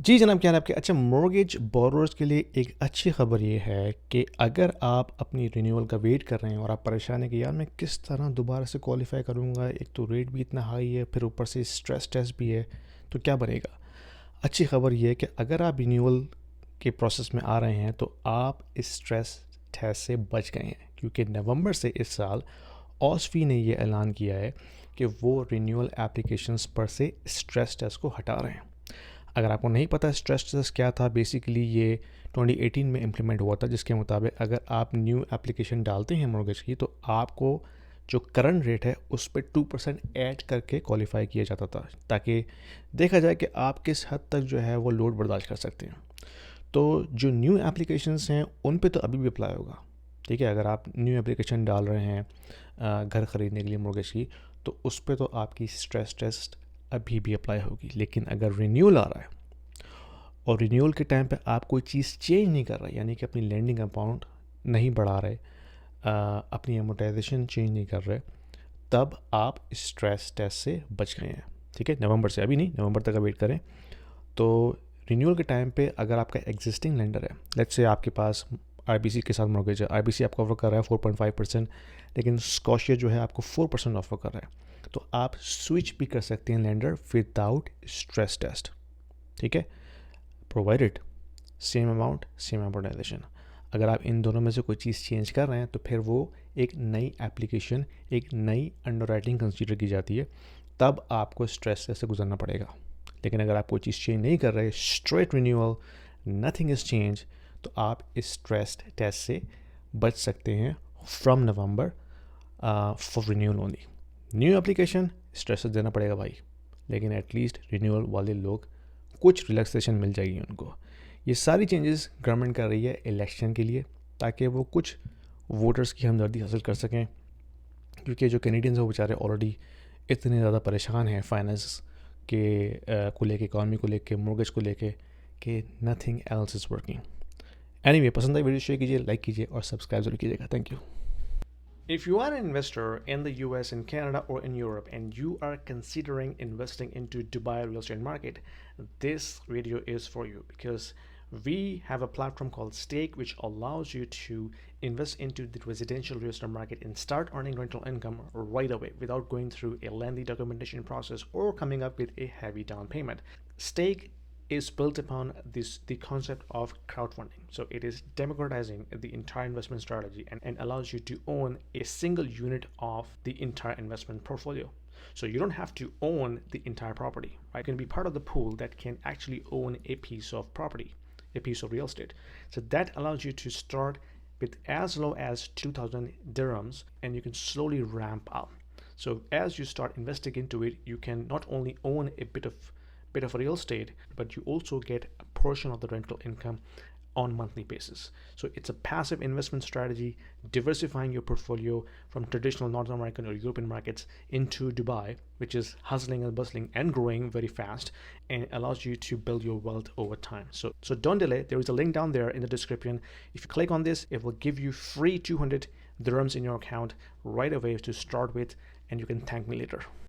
जी जनाब, क्या हाल है आपके? अच्छा, मॉर्गेज बोरोअर्स के लिए एक अच्छी ख़बर ये है कि अगर आप अपनी रिन्यूअल का वेट कर रहे हैं और आप परेशान हैं कि यार मैं किस तरह दोबारा से क्वालिफाई करूँगा, एक तो रेट भी इतना हाई है, फिर ऊपर से स्ट्रेस टेस्ट भी है, तो क्या बनेगा? अच्छी ख़बर ये है कि अगर आप रिन्यूअल के प्रोसेस में आ रहे हैं तो आप इस स्ट्रेस टेस्ट से बच गए हैं, क्योंकि नवंबर से इस साल ऑस्फी ने ये ऐलान किया है कि वो रिन्यूअल एप्लीकेशंस पर से स्ट्रेस टेस्ट को हटा रहे हैं। अगर आपको नहीं पता स्ट्रेस टेस्ट क्या था, बेसिकली ये 2018 में इम्प्लीमेंट हुआ था, जिसके मुताबिक अगर आप न्यू एप्लीकेशन डालते हैं मॉर्गेज की तो आपको जो करंट रेट है उस पर 2% ऐड करके क्वालिफाई किया जाता था, ताकि देखा जाए कि आप किस हद तक जो है वो लोड बर्दाश्त कर सकते हैं। तो जो न्यू एप्लीकेशंस हैं उन पे तो अभी भी अप्लाई होगा। ठीक है, अगर आप न्यू एप्लीकेशन डाल रहे हैं घर ख़रीदने के लिए मॉर्गेज की, तो उस पर तो आपकी स्ट्रेस टेस्ट अभी भी अप्लाई होगी। लेकिन अगर रिन्यूअल आ रहा है और रिन्यूअल के टाइम पे आप कोई चीज़ चेंज नहीं कर रहे, यानी कि अपनी लैंडिंग अमाउंट नहीं बढ़ा रहे, अपनी एमोटाइजेशन चेंज नहीं कर रहे, तब आप स्ट्रेस टेस्ट से बच गए हैं। ठीक है, नवंबर से, अभी नहीं, नवंबर तक का वेट करें। तो रिन्यूअल के टाइम पे अगर आपका एग्जिस्टिंग लेंडर है, लेट्स से आपके पास आईबीसी के साथ मॉर्गेज है, आईबीसी आपको ऑफर कर रहा है 4.5%, लेकिन स्कॉशिया जो है आपको 4% ऑफर कर रहा है, तो आप स्विच भी कर सकते हैं लेंडर विदाउट स्ट्रेस टेस्ट। ठीक है, provided same amount same amortisation. अगर आप इन दोनों में से कोई चीज़ चेंज कर रहे हैं तो फिर वो एक नई एप्लीकेशन, एक नई अंडरराइटिंग कंसीडर की जाती है, तब आपको स्ट्रेस से गुजरना पड़ेगा। लेकिन अगर आप कोई चीज़ चेंज नहीं कर रहे, straight renewal, nothing is change, तो आप इस स्ट्रेस टेस्ट से बच सकते हैं from November for renewal only. New application stress देना पड़ेगा भाई, लेकिन एटलीस्ट रिन्यूअल वाले लोग कुछ रिलैक्सेशन मिल जाएगी उनको। ये सारी चेंजेस गवर्नमेंट कर रही है इलेक्शन के लिए, ताकि वो कुछ वोटर्स की हमदर्दी हासिल कर सकें, क्योंकि जो कैनेडियंस हैं वो बेचारे ऑलरेडी इतने ज़्यादा परेशान हैं फाइनेंस के को लेके, इकॉनमी को लेके, मॉर्गेज को लेके, कि nothing else is working. Anyway, पसंद आई वीडियो शेयर कीजिए, लाइक कीजिए और सब्सक्राइब जरूर कीजिएगा। Thank you. If you are an investor in the US, in Canada, or in Europe, and you are considering investing into Dubai real estate market, this video is for you, because we have a platform called Stake, which allows you to invest into the residential real estate market and start earning rental income right away without going through a lengthy documentation process or coming up with a heavy down payment. Stake is built upon the concept of crowdfunding. So it is democratizing the entire investment strategy and allows you to own a single unit of the entire investment portfolio. So you don't have to own the entire property, right? You can be part of the pool that can actually own a piece of property, a piece of real estate. So that allows you to start with as low as 2,000 dirhams, and you can slowly ramp up. So as you start investing into it, you can not only own a bit of real estate, but you also get a portion of the rental income on monthly basis. So it's a passive investment strategy, diversifying your portfolio from traditional North American or European markets into Dubai, which is hustling and bustling and growing very fast, and allows you to build your wealth over time. So don't delay. There is a link down there in the description. If you click on this, it will give you free 200 dirhams in your account right away to start with, and you can thank me later.